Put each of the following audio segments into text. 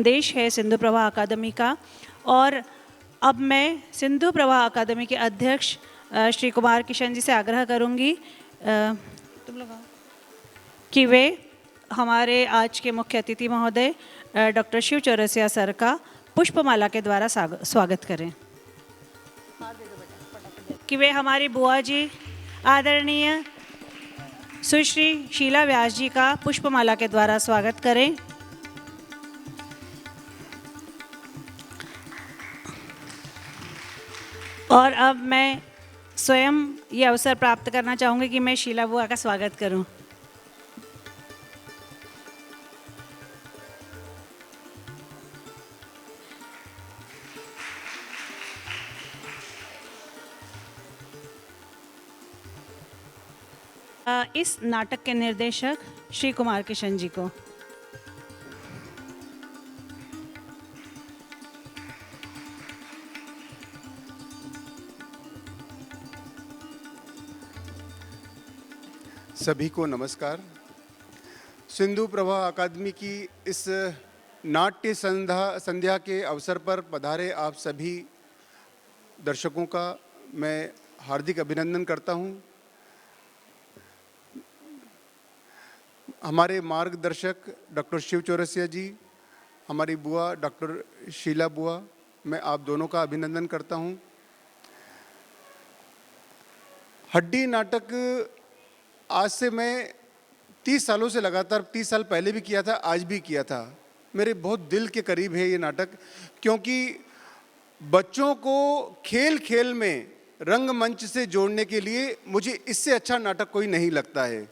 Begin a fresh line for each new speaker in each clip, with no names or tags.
संदेश है सिंधु प्रभा अकादमी का। और अब मैं सिंधु प्रभा अकादमी के अध्यक्ष श्री कुमार किशन जी से आग्रह करूंगी तुम लोग कि वे हमारे आज के मुख्य अतिथि महोदय डॉक्टर शिव चौरसिया सर का पुष्पमाला के द्वारा स्वागत करें। कि वे हमारी बुआ जी आदरणीय सुश्री शीला व्यास जी का पुष्पमाला के द्वारा स्वागत करें। और अब मैं स्वयं ये अवसर प्राप्त करना चाहूँगी कि मैं शीला बुआ का स्वागत करूँ। इस नाटक के निर्देशक श्री कुमार किशन जी को।
सभी को नमस्कार। सिंधु प्रभा अकादमी की इस नाट्य संध्या के अवसर पर पधारे आप सभी दर्शकों का मैं हार्दिक अभिनंदन करता हूं। हमारे मार्गदर्शक डॉक्टर शिव चौरसिया जी, हमारी बुआ डॉक्टर शीला बुआ, मैं आप दोनों का अभिनंदन करता हूं। हड्डी नाटक आज से मैं 30 सालों से लगातार 30 साल पहले भी किया था, आज भी किया था। मेरे बहुत दिल के करीब है ये नाटक, क्योंकि बच्चों को खेल खेल में रंगमंच से जोड़ने के लिए मुझे इससे अच्छा नाटक कोई नहीं लगता है।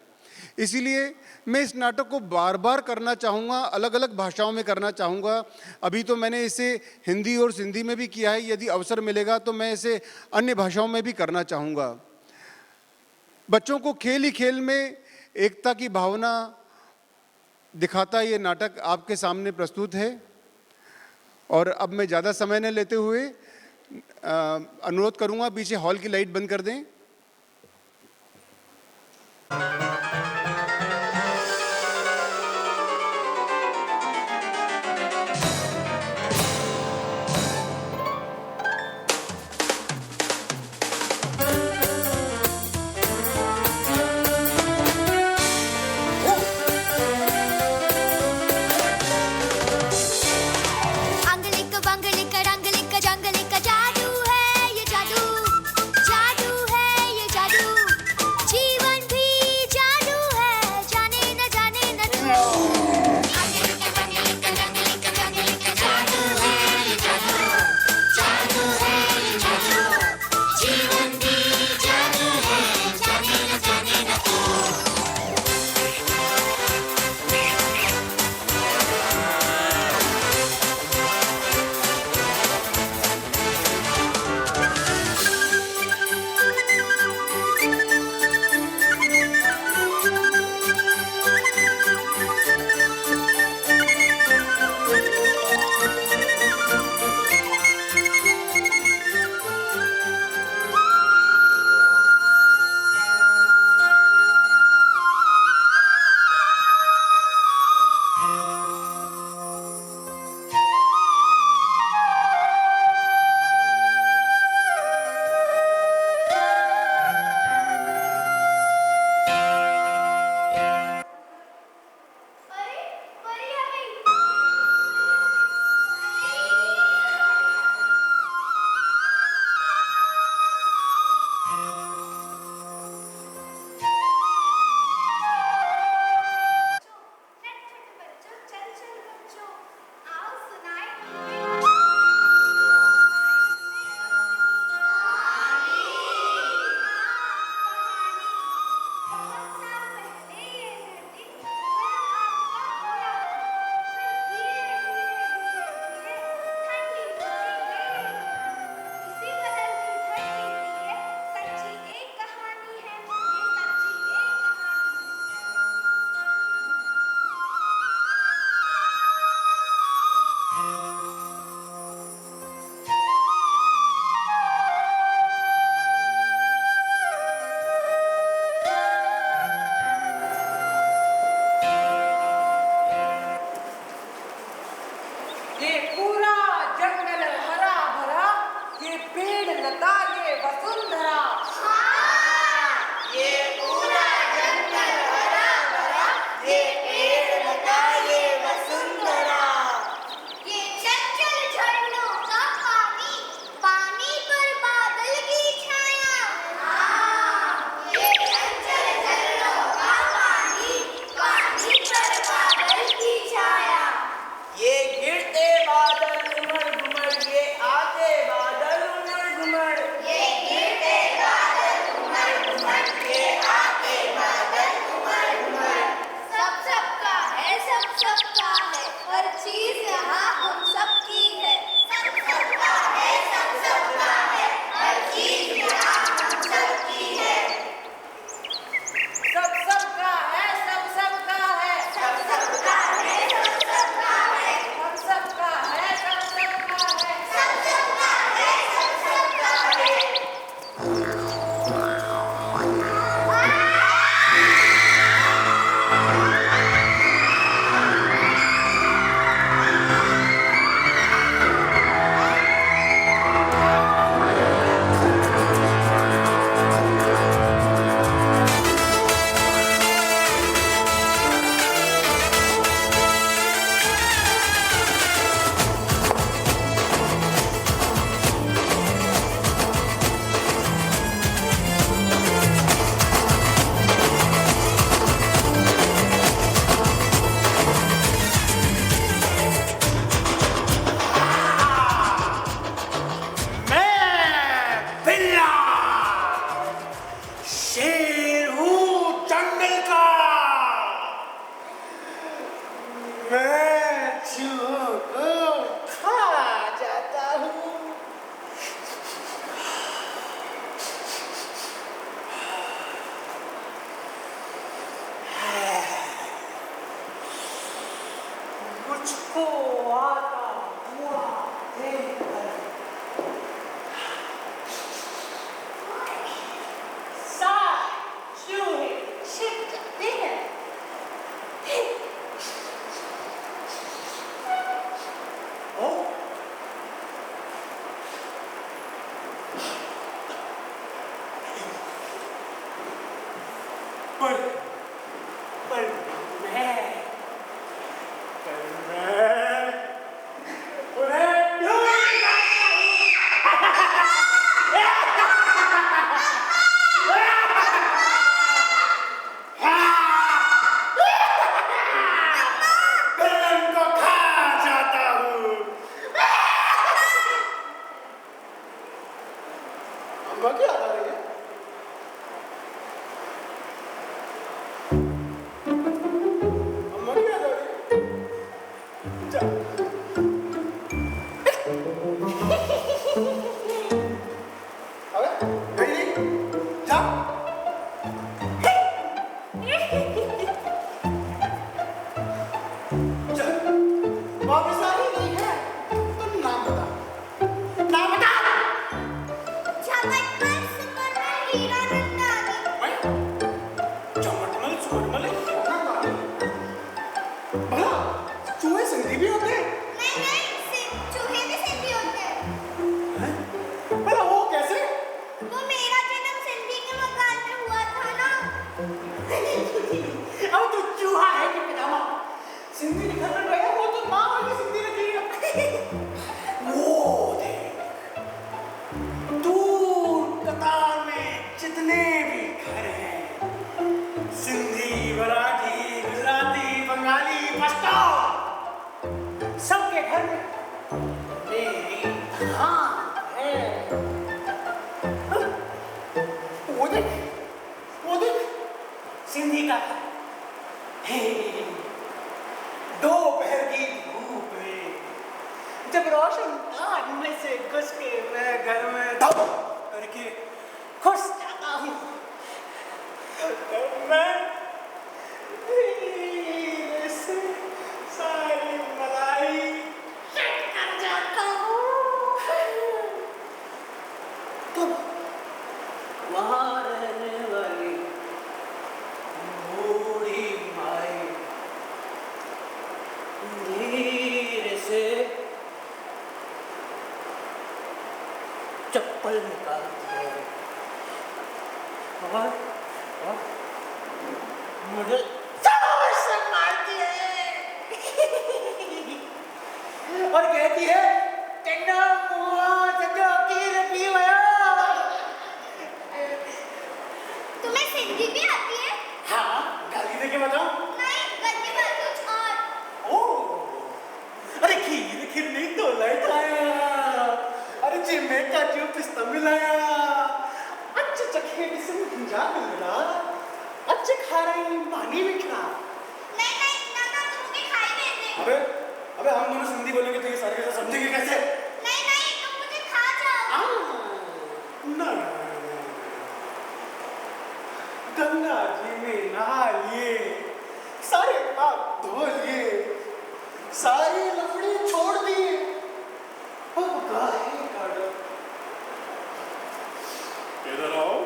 इसीलिए मैं इस नाटक को बार बार करना चाहूँगा, अलग अलग भाषाओं में करना चाहूँगा। अभी तो मैंने इसे हिंदी और सिंधी में भी किया है, यदि अवसर मिलेगा तो मैं इसे अन्य भाषाओं में भी करना चाहूँगा। बच्चों को खेल ही खेल में एकता की भावना दिखाता ये नाटक आपके सामने प्रस्तुत है। और अब मैं ज़्यादा समय न लेते हुए अनुरोध करूँगा पीछे हॉल की लाइट बंद कर दें।
जादू है लता ये वसुंधरा,
ये पूरा जंगल हरा भरा, ये पेड़ लता ये वसुंधरा।
ये चंचल झरनों का पानी, पानी पर बादल की छाया। ये चंचल झरनों का पानी, पानी पर बादल की छाया।
ये गिरते बादल उमड़ घुमड़, ये आते बादल उमड़ घुमड़।
ये गिरते बादल उमड़ घुमड़, ये आते बादल उमड़ घुमड़। सब सबका है, सब सबका है, हर चीज यहाँ हम सबकी है। सब सबका है, सब सबका है, हर चीज यहाँ हम सबकी है।
सब सबका है, सब सबका है,
सब सबका है, सब सबका है,
हम सबका है, सब सबका है।
सब सबका है, सब सबका है।
मैं बिल्ला शेर हूँ जंगल का। मैं चूहों को खा जाता हूँ। मुझको आता हुआ देखकर चूहे छिप जाते हैं। ओ, पर पर मैं उन्हें ढूंढ लाता हूँ। मैं उनको खा जाता हूँ। अम्मा क्या आ रही है? अम्मा क्या आ रही है? जा। अबे, गई नहीं? जा। चल, वापस आ रही नहीं है? तुम नाम बता। नाम बता।
झमटमल, सुमरमल, हीरा नंदानी।
मैं? चमटमल, सुमरमल, नंदानी। भला, चूहे सिंधी भी होते हैं?
नहीं, चूहे भी सिंधी होते हैं।
हैं? भला वो कैसे?
वो मेरा जन्म सिंधी के मकान में हुआ था ना।
अब तो चूहा है कि पितामा? सिंधी के घर में गया वो तो माँ वाली सिंधी रखी है। वो देख, दूर कतार में जितने भी घर हैं, सिंधी, मराठी, गुजराती, बंगाली, पश्तो, सबके घर में मेरी धान है। वो देख, सिंधी का घर। हे, दोपहर की धूप में जब रोशन आग में से घुस के मैं घर में दब करके घुस जाता हूँ, तब मैं धीरे से सारी मलाई चट कर जाता हूँ। तब वहाँ रहने वाली बूढ़ी माई धीरे से चप्पल निकाल दिए और मुझे जोर से मारती है और कहती है टेंडा मुआ सजो की रखी हुआ।
तुम्हें सिंधी भी आती है?
हाँ, गाली दे के बताओ।
नहीं, गंदी बात कुछ और।
ओ, अरे खीर नहीं तो लाइट आया। अरे जिम्मे का जो पिस्ता मिलाया। अच्छे चखे से मुझा मिलना। अच्छे खा रही पानी भी खा।
नहीं नहीं, ना तुम मुझे खाई देते।
अबे हम दोनों सिंधी बोलेंगे तो ये सारे कैसे समझेंगे कैसे?
नहीं नहीं, तुम मुझे खा जाओ।
ना गंगा जी में नहा लिए, सारे पाप धो लिए, सारी लफड़ी छोड़ दी। अब काहे का डर? इधर आओ,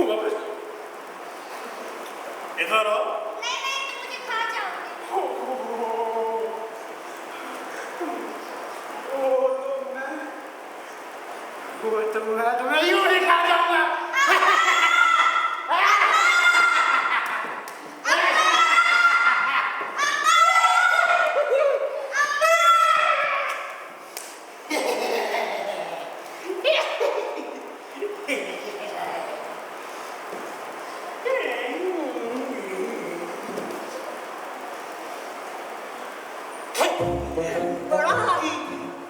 वापस इधर आओ।
नहीं नहीं, तुम मुझे खा जाओगे।
तो मैं तुम्हें यूं नहीं खा जाऊंगा। बड़ा ही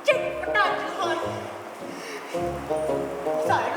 चटपटा जहान सारे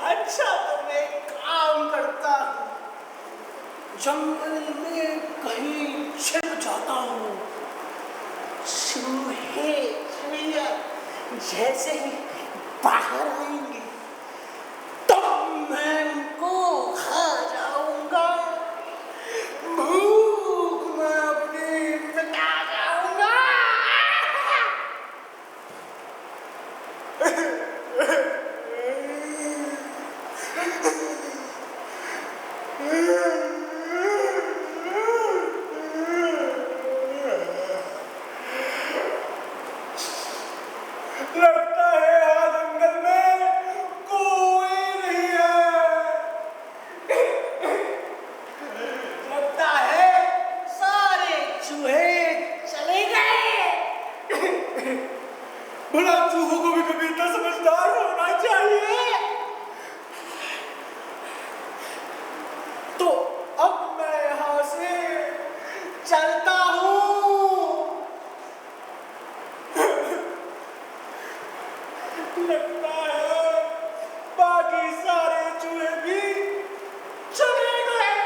अच्छा तो मैं काम करता हूँ, जंगल में कहीं छिप जाता हूँ। चूहे चिड़िया जैसे ही बाहर आएंगे तब मैं उनको खा जाऊंगा। भूख में अपनी मिटा जाऊंगा। लगता है आज जंगल में कोई नहीं है। लगता है सारे चूहे चले गए। भला चूहों को भी कभी इतना समझदार होना चाहिए। तो अब मैं यहाँ से चलता हूँ। लगता है बाकी सारे चूहे भी चले गए।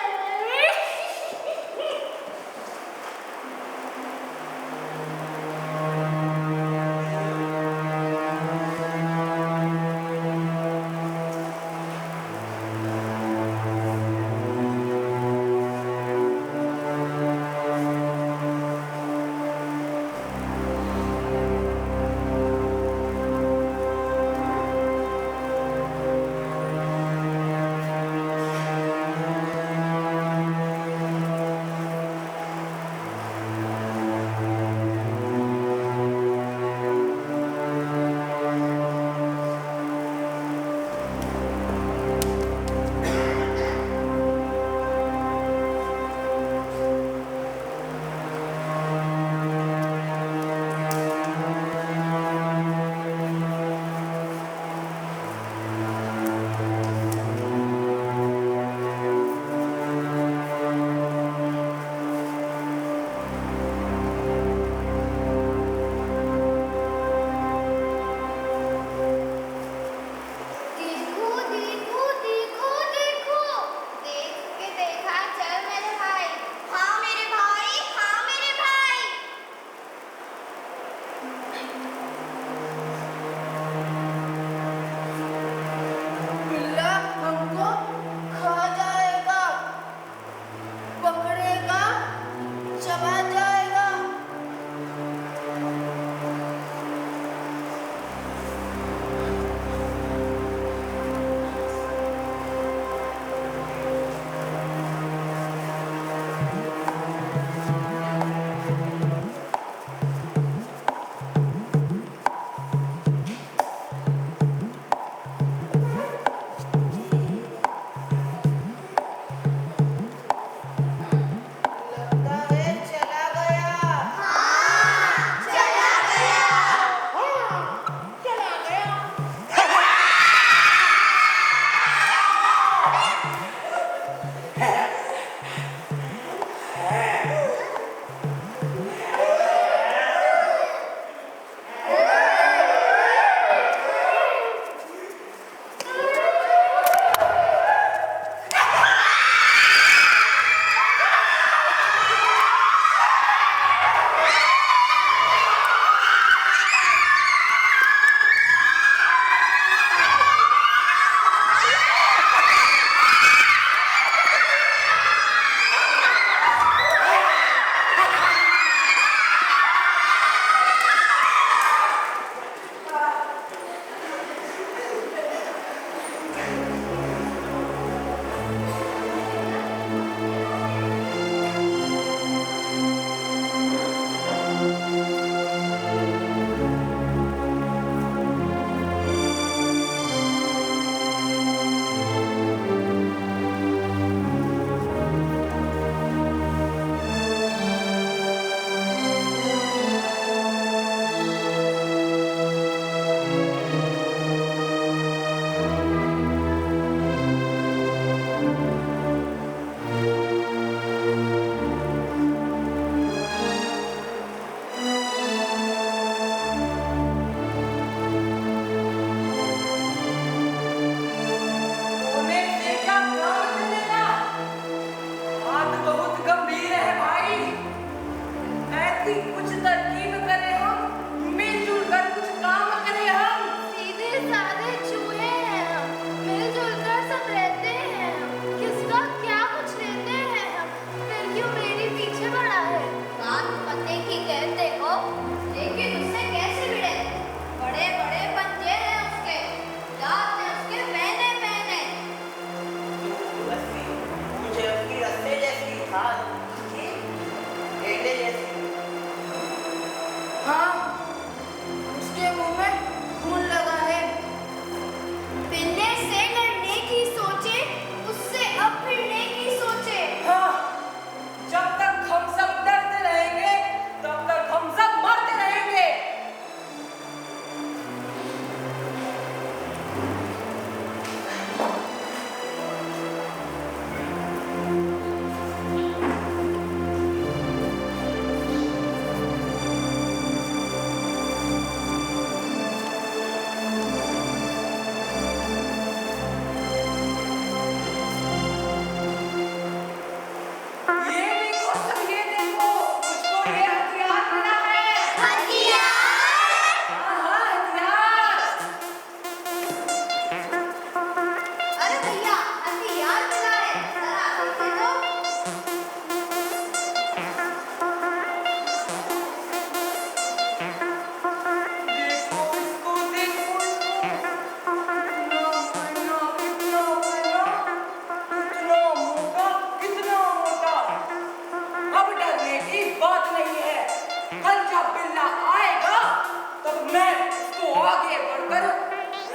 आगे बढ़कर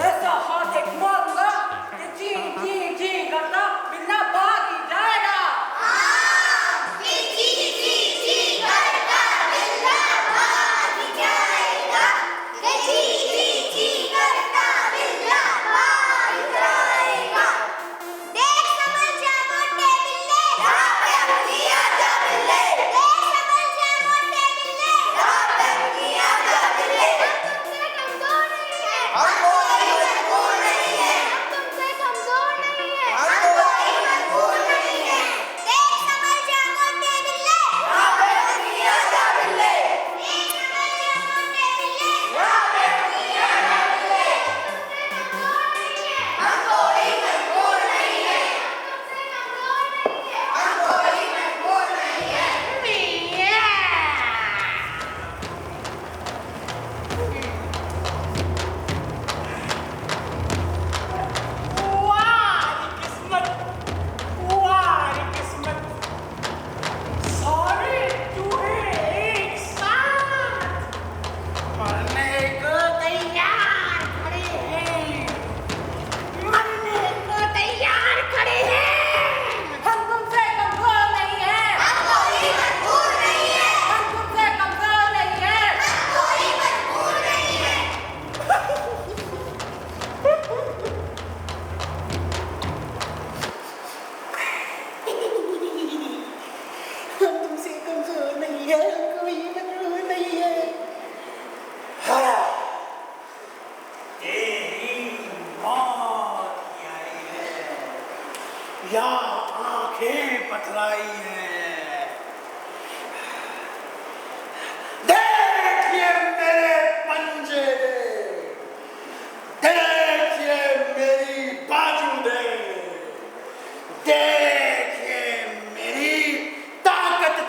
ऐसा हाथ एक मारूंगा कि जी जी जी करता बिल्ला भाग ही जाएगा।
या आंखें पथराई हैं। देखिए मेरे पंजे देखिए मेरी बाजू देखिए मेरी ताकत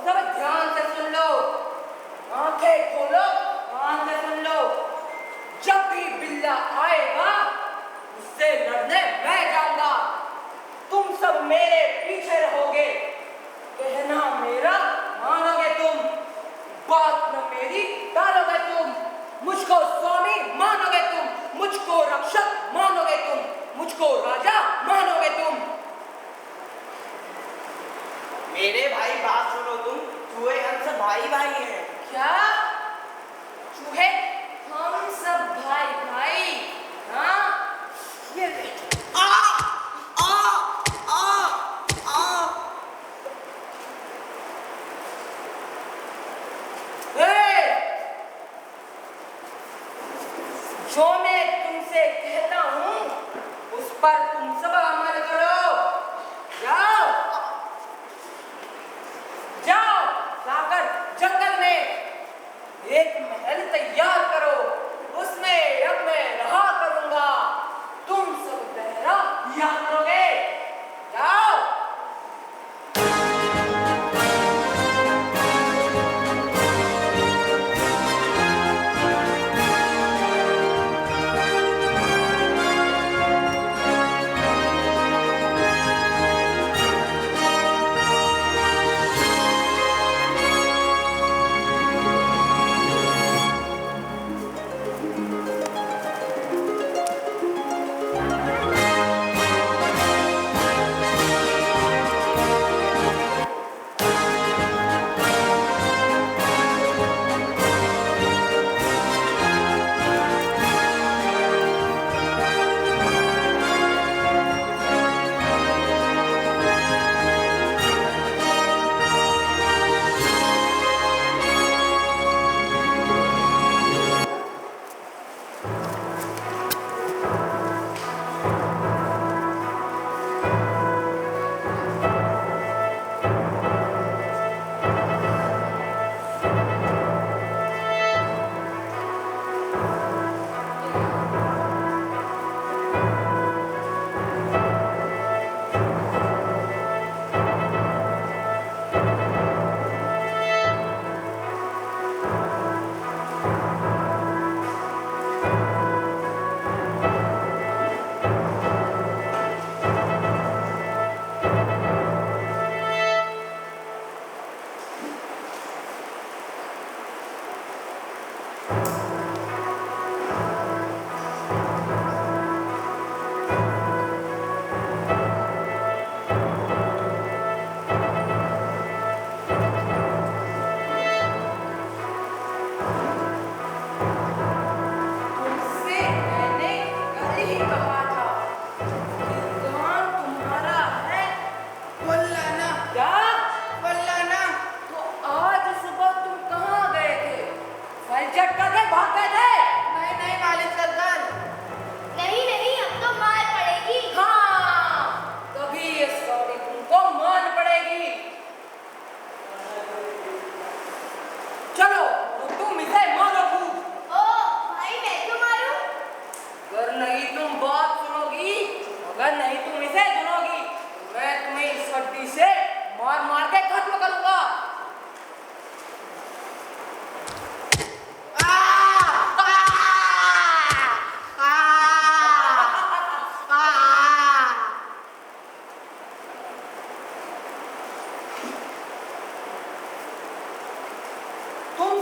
सब ध्यान से सुन लो, आंखें खोलो, कान से सुन लो। जब भी बिल्ला आएगा उससे लड़ने मैं जाऊंगा। तुम सब मेरे पीछे रहोगे, कहना मेरा मानोगे तुम, बात न मेरी टालोगे तुम। मुझको स्वामी मानोगे तुम, मुझको रक्षक मानोगे तुम, मुझको राजा मानोगे तुम।
मेरे भाई बात सुनो तुम, चूहे हम सब भाई भाई हैं।
क्या चूहे हम सब भाई भाई? हाँ, ये ले।
आ आ आ आ
ए! जो मैं तुमसे कहता हूँ उस पर तुम सब अमल करो। जाओ जाओ, जाकर जंगल में एक महल तैयार करो, उसमें अब मैं रहा करूंगा। तुम सब पहरा दिया करोगे। जाओ। तुम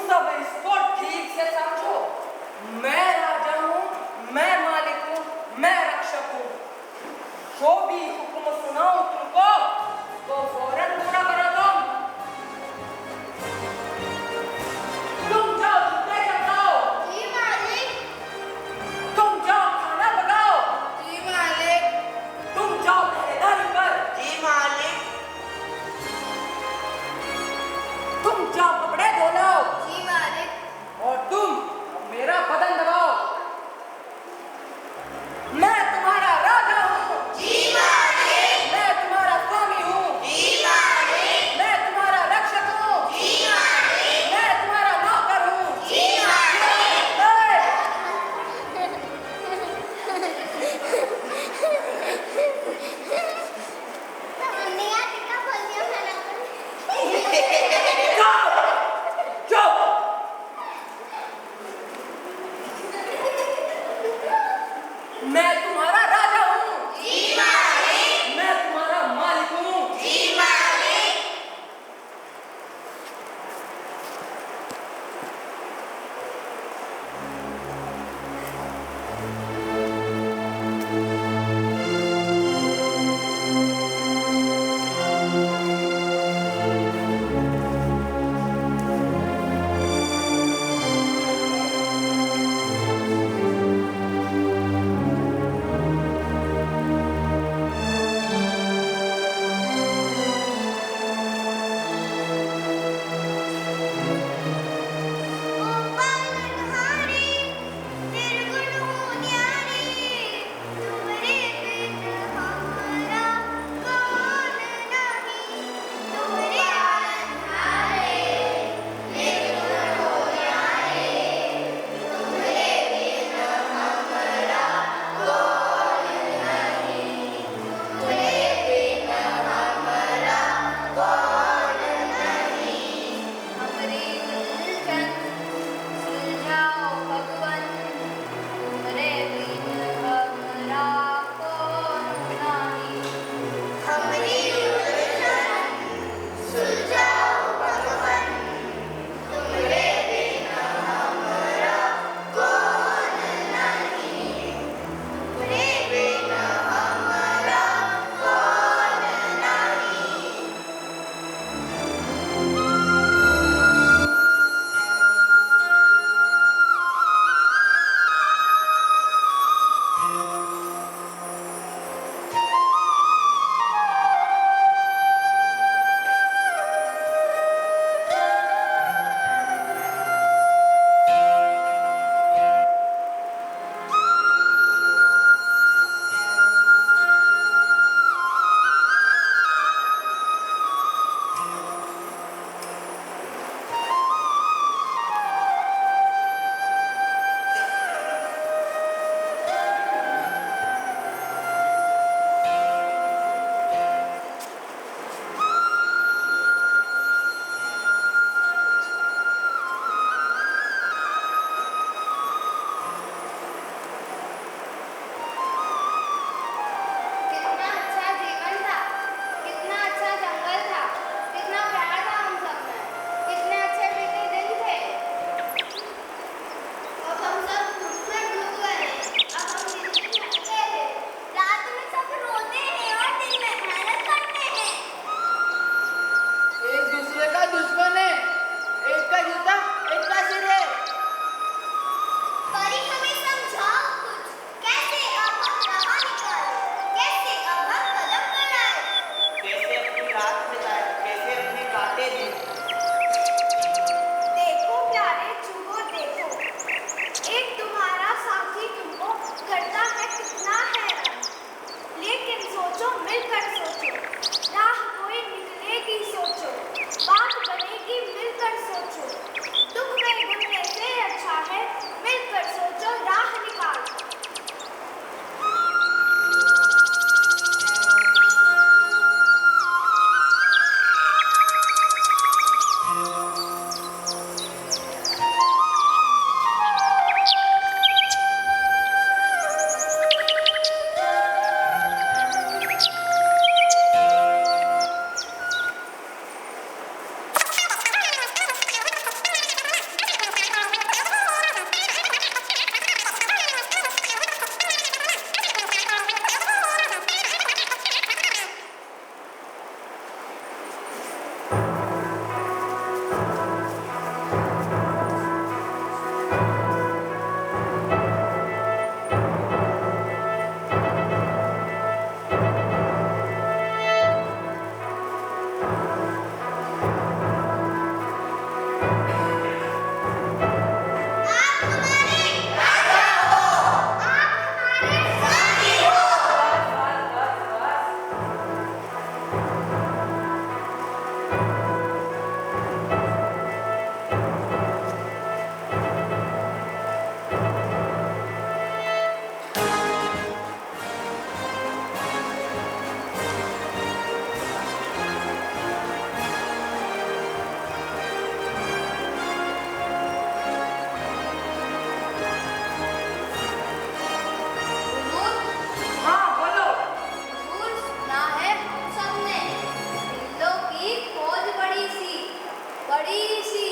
बड़ी सी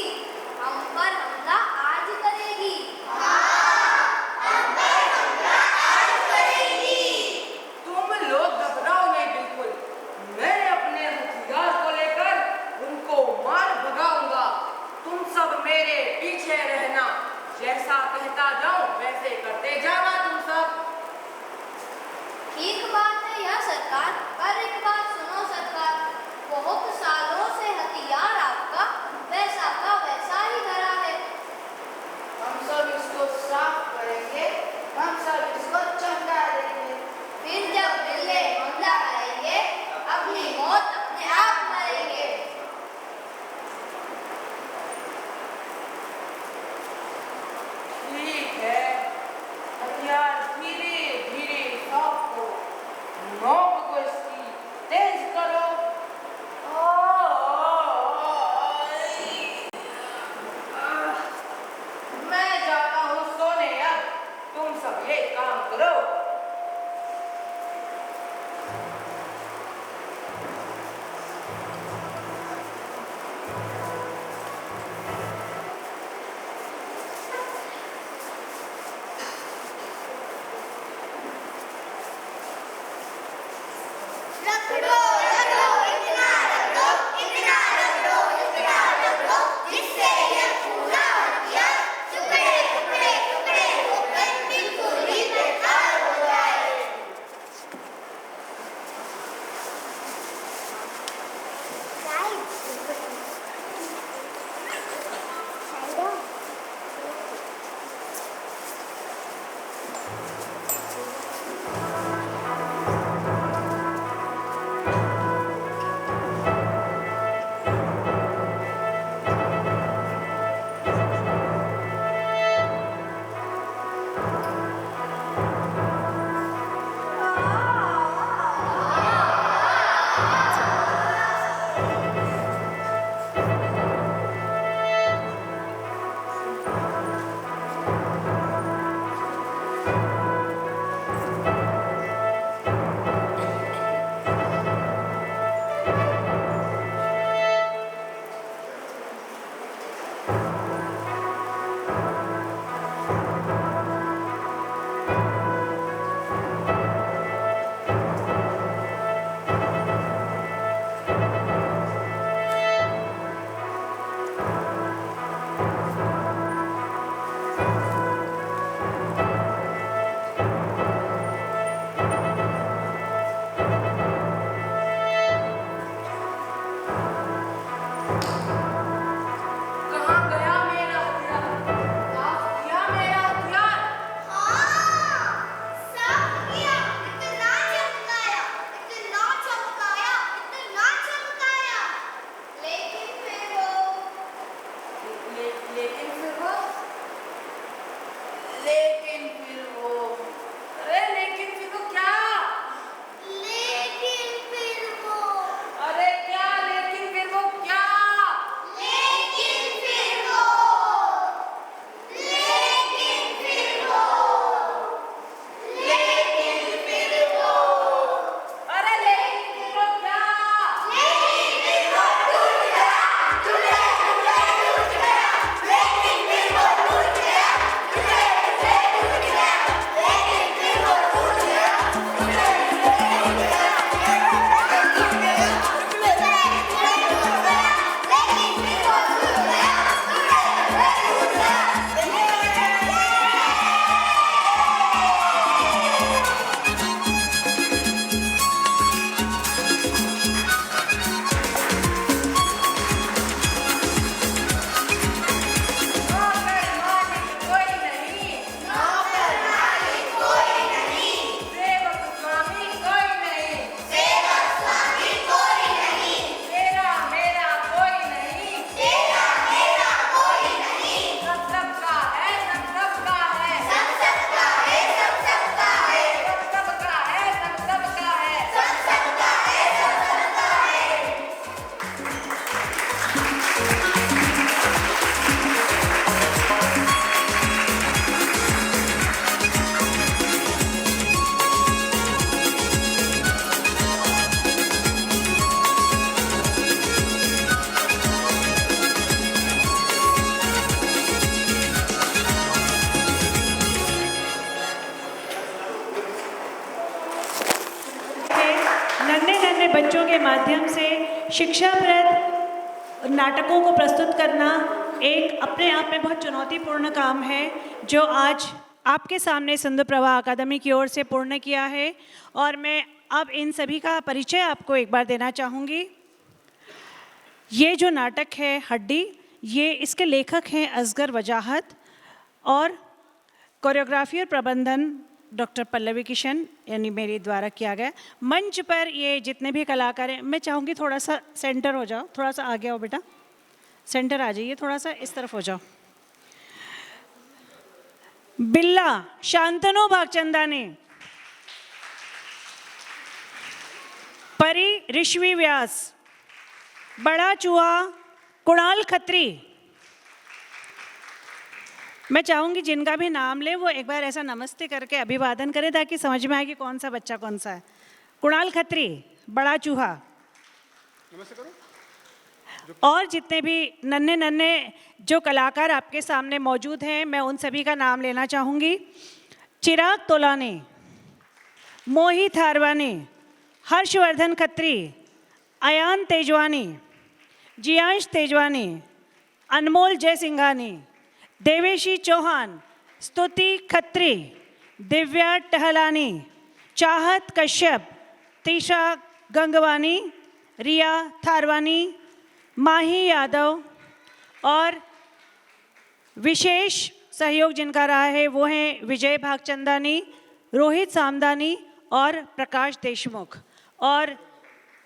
हम पर हमला आज करेगी।
तुम लोग घबराओ नहीं बिल्कुल। मैं अपने हथियार को लेकर उनको मार भगाऊंगा। तुम सब मेरे पीछे रहना। जैसा कहता जाऊं वैसे करते जाना तुम सब।
ठीक बात है यह सरकार, पर एक बात सुनो सरकार, बहुत सालों से हथियार आपका वैसा का वैसा ही धरा है।
शिक्षाप्रद नाटकों को प्रस्तुत करना एक अपने आप में बहुत चुनौतीपूर्ण काम है, जो आज आपके सामने सिंधु प्रभा अकादमी की ओर से पूर्ण किया है। और मैं अब इन सभी का परिचय आपको एक बार देना चाहूँगी। ये जो नाटक है हड्डी, ये इसके लेखक हैं असगर वजाहत और कोरियोग्राफी और प्रबंधन डॉक्टर पल्लवी किशन यानी मेरे द्वारा किया गया। मंच पर ये जितने भी कलाकार हैं, मैं चाहूँगी थोड़ा सा सेंटर हो जाओ, थोड़ा सा आगे आओ बेटा, सेंटर आ जाइए, थोड़ा सा इस तरफ हो जाओ। बिल्ला शांतनु भागचंदानी, परी ऋषि व्यास, बड़ा चूहा कुणाल खत्री। मैं चाहूँगी जिनका भी नाम ले वो एक बार ऐसा नमस्ते करके अभिवादन करें ताकि समझ में आए कि कौन सा बच्चा कौन सा है। कुणाल खत्री, बड़ा चूहा।
नमस्ते करो।
और जितने भी नन्हे नन्हे जो कलाकार आपके सामने मौजूद हैं, मैं उन सभी का नाम लेना चाहूँगी। चिराग तोलानी, मोहित हारवानी, हर्षवर्धन खत्री, अयान तेजवानी, जियांश तेजवानी, अनमोल जयसिंघानी, देवेशी चौहान, स्तुति खत्री, दिव्या टहलानी, चाहत कश्यप, तीशा गंगवानी, रिया थारवानी, माही यादव। और विशेष सहयोग जिनका रहा है वो हैं विजय भागचंदानी, रोहित सामदानी और प्रकाश देशमुख। और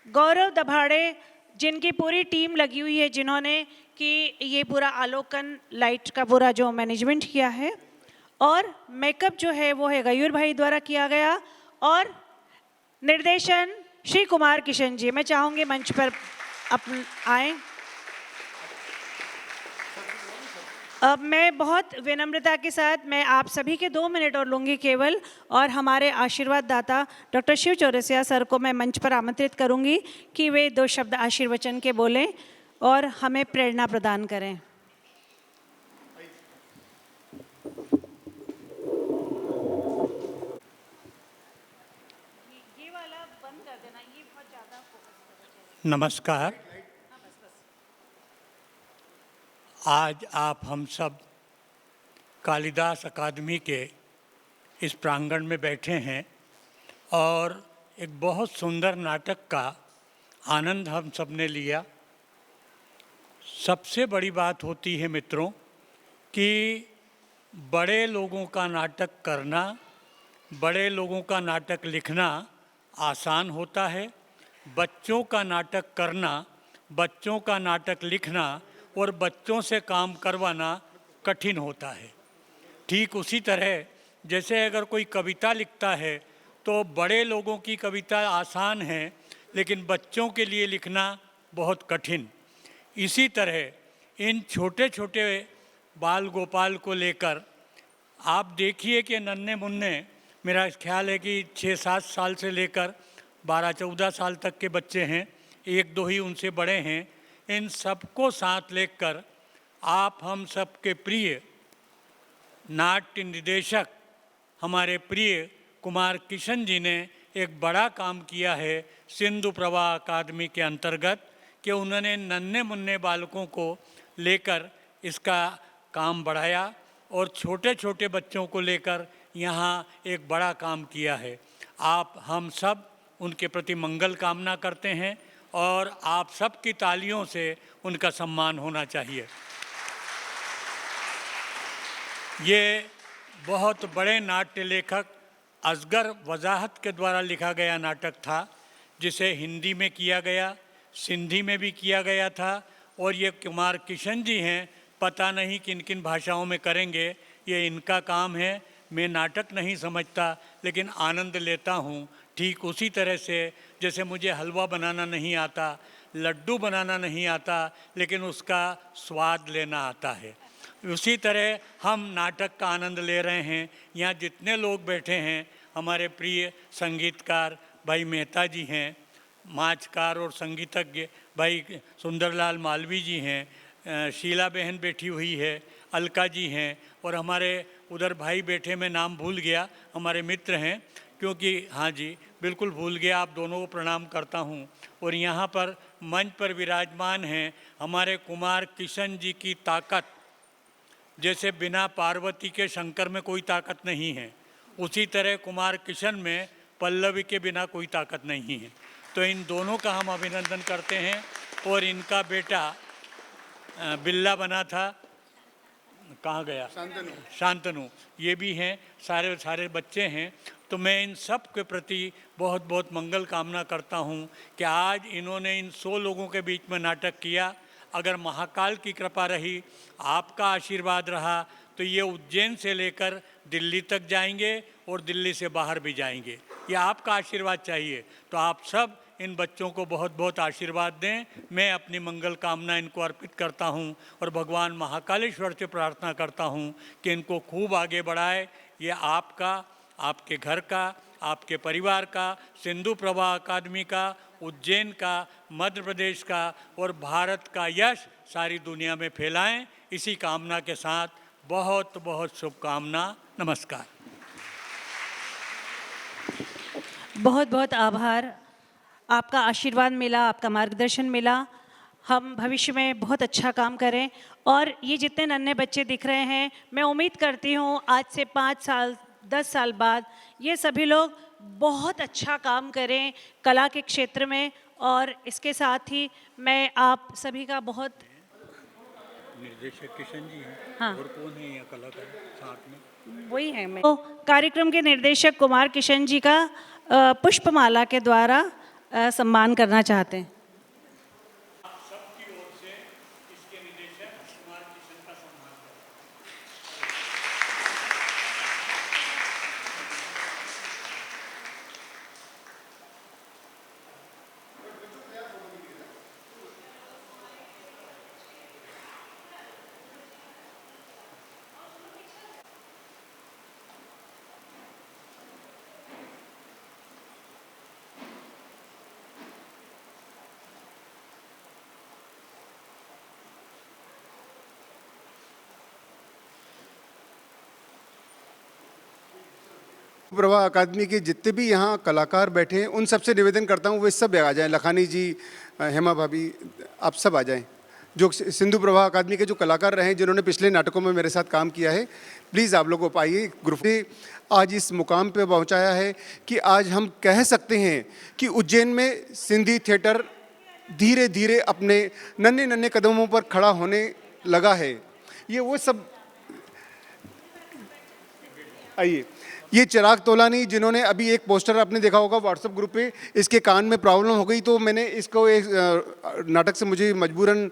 गौरव दभाड़े, जिनकी पूरी टीम लगी हुई है, जिन्होंने कि ये पूरा आलोकन लाइट का पूरा जो मैनेजमेंट किया है। और मेकअप जो है वो है गयूर भाई द्वारा किया गया। और निर्देशन श्री कुमार किशन जी। मैं चाहूँगी मंच पर आए। अब मैं बहुत विनम्रता के साथ मैं आप सभी के 2 मिनट और लूँगी केवल, और हमारे आशीर्वाद दाता डॉक्टर शिव चौरसिया सर को मैं मंच पर आमंत्रित करूँगी कि वे 2 शब्द आशीर्वचन के बोलें और हमें प्रेरणा प्रदान करें। ये वाला बंद कर देना, ये बहुत ज़्यादा फोकस।
नमस्कार। आज आप हम सब कालिदास अकादमी के इस प्रांगण में बैठे हैं और एक बहुत सुंदर नाटक का आनंद हम सब ने लिया। सबसे बड़ी बात होती है मित्रों कि बड़े लोगों का नाटक करना, बड़े लोगों का नाटक लिखना आसान होता है, बच्चों का नाटक करना, बच्चों का नाटक लिखना और बच्चों से काम करवाना कठिन होता है। ठीक उसी तरह जैसे अगर कोई कविता लिखता है तो बड़े लोगों की कविता आसान है, लेकिन बच्चों के लिए लिखना बहुत कठिन। इसी तरह इन छोटे छोटे बाल गोपाल को लेकर आप देखिए कि नन्हे मुन्ने, मेरा ख्याल है कि 6-7 साल से लेकर 12-14 साल तक के बच्चे हैं, 1-2 ही उनसे बड़े हैं। इन सबको साथ लेकर आप हम सब के प्रिय नाट्य निर्देशक हमारे प्रिय कुमार किशन जी ने एक बड़ा काम किया है सिंधु प्रभा अकादमी के अंतर्गत, कि उन्होंने नन्हे मुन्ने बालकों को लेकर इसका काम बढ़ाया और छोटे छोटे बच्चों को लेकर यहाँ एक बड़ा काम किया है। आप हम सब उनके प्रति मंगल कामना करते हैं और आप सब की तालियों से उनका सम्मान होना चाहिए। ये बहुत बड़े नाट्य लेखक असगर वजाहत के द्वारा लिखा गया नाटक था, जिसे हिंदी में किया गया, सिंधी में भी किया गया था, और ये कुमार किशन जी हैं, पता नहीं किन किन भाषाओं में करेंगे, ये इनका काम है। मैं नाटक नहीं समझता लेकिन आनंद लेता हूँ। ठीक उसी तरह से जैसे मुझे हलवा बनाना नहीं आता, लड्डू बनाना नहीं आता, लेकिन उसका स्वाद लेना आता है, उसी तरह हम नाटक का आनंद ले रहे हैं। यहाँ जितने लोग बैठे हैं, हमारे प्रिय संगीतकार भाई मेहता जी हैं, माचकार और संगीतज्ञ भाई सुंदरलाल मालवी जी हैं, शीला बहन बैठी हुई है, अलका जी हैं, और हमारे उधर भाई बैठे, मैं नाम भूल गया, हमारे मित्र हैं, क्योंकि हाँ जी, बिल्कुल भूल गया, आप दोनों को प्रणाम करता हूँ। और यहाँ पर मंच पर विराजमान हैं हमारे कुमार किशन जी की ताकत, जैसे बिना पार्वती के शंकर में कोई ताकत नहीं है, उसी तरह कुमार किशन में पल्लवी के बिना कोई ताकत नहीं है। तो इन दोनों का हम अभिनंदन करते हैं। और इनका बेटा बिल्ला बना था, कहाँ गया, शांतनु, ये भी हैं, सारे सारे बच्चे हैं। तो मैं इन सब के प्रति बहुत बहुत मंगल कामना करता हूँ कि आज इन्होंने इन 100 लोगों के बीच में नाटक किया। अगर महाकाल की कृपा रही, आपका आशीर्वाद रहा, तो ये उज्जैन से लेकर दिल्ली तक जाएंगे और दिल्ली से बाहर भी जाएंगे। ये आपका आशीर्वाद चाहिए, तो आप सब इन बच्चों को बहुत बहुत आशीर्वाद दें। मैं अपनी मंगल कामना इनको अर्पित करता हूं और भगवान महाकालेश्वर से प्रार्थना करता हूं कि इनको खूब आगे बढ़ाए। ये आपका, आपके घर का, आपके परिवार का, सिंधु प्रभा अकादमी का, उज्जैन का, मध्य प्रदेश का और भारत का यश सारी दुनिया में फैलाएं। इसी कामना के साथ बहुत बहुत शुभकामना। नमस्कार।
बहुत बहुत आभार। आपका आशीर्वाद मिला, आपका मार्गदर्शन मिला। हम भविष्य में बहुत अच्छा काम करें। और ये जितने नन्हे बच्चे दिख रहे हैं, मैं उम्मीद करती हूँ आज से 5 साल 10 साल बाद ये सभी लोग बहुत अच्छा काम करें कला के क्षेत्र में। और इसके साथ ही मैं आप सभी का बहुत
निर्देशक किशन जी हैं।
हाँ।
और कौन है यहाँ कलाकार साथ में?
वही है मैं। तो कार्यक्रम के निर्देशक कुमार किशन जी का पुष्पमाला के द्वारा सम्मान करना चाहते हैं।
आप सबकी ओर से इसके निदेशक कुमार किशन का सम्मान करें।
प्रभा अकादमी के जितने भी यहाँ कलाकार बैठे हैं, उन सबसे निवेदन करता हूँ वे सब आ जाएं। लखानी जी, हेमा भाभी, आप सब आ जाएं। जो सिंधु प्रभा अकादमी के जो कलाकार रहे हैं, जिन्होंने पिछले नाटकों में मेरे साथ काम किया है, प्लीज़ आप लोग आइए। ग्रुप ने आज इस मुकाम पे पहुँचाया है कि आज हम कह सकते हैं कि उज्जैन में सिंधी थिएटर धीरे धीरे अपने नन्हे नन्हे कदमों पर खड़ा होने लगा है। ये वो सब, आइए। ये चिराग तोलानी, जिन्होंने अभी एक पोस्टर आपने देखा होगा व्हाट्सएप ग्रुप पे, इसके कान में प्रॉब्लम हो गई तो मैंने इसको एक नाटक से मुझे मजबूरन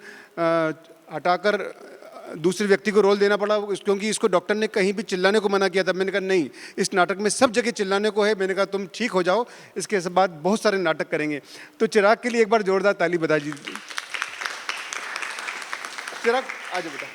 हटाकर दूसरे व्यक्ति को रोल देना पड़ा, क्योंकि इसको डॉक्टर ने कहीं भी चिल्लाने को मना किया था। मैंने कहा नहीं, इस नाटक में सब जगह चिल्लाने को है। मैंने कहा तुम ठीक हो जाओ, इसके बाद बहुत सारे नाटक करेंगे। तो चिराग के लिए एक बार जोरदार ताली बजा दीजिए। चिराग आ जाओ बेटा।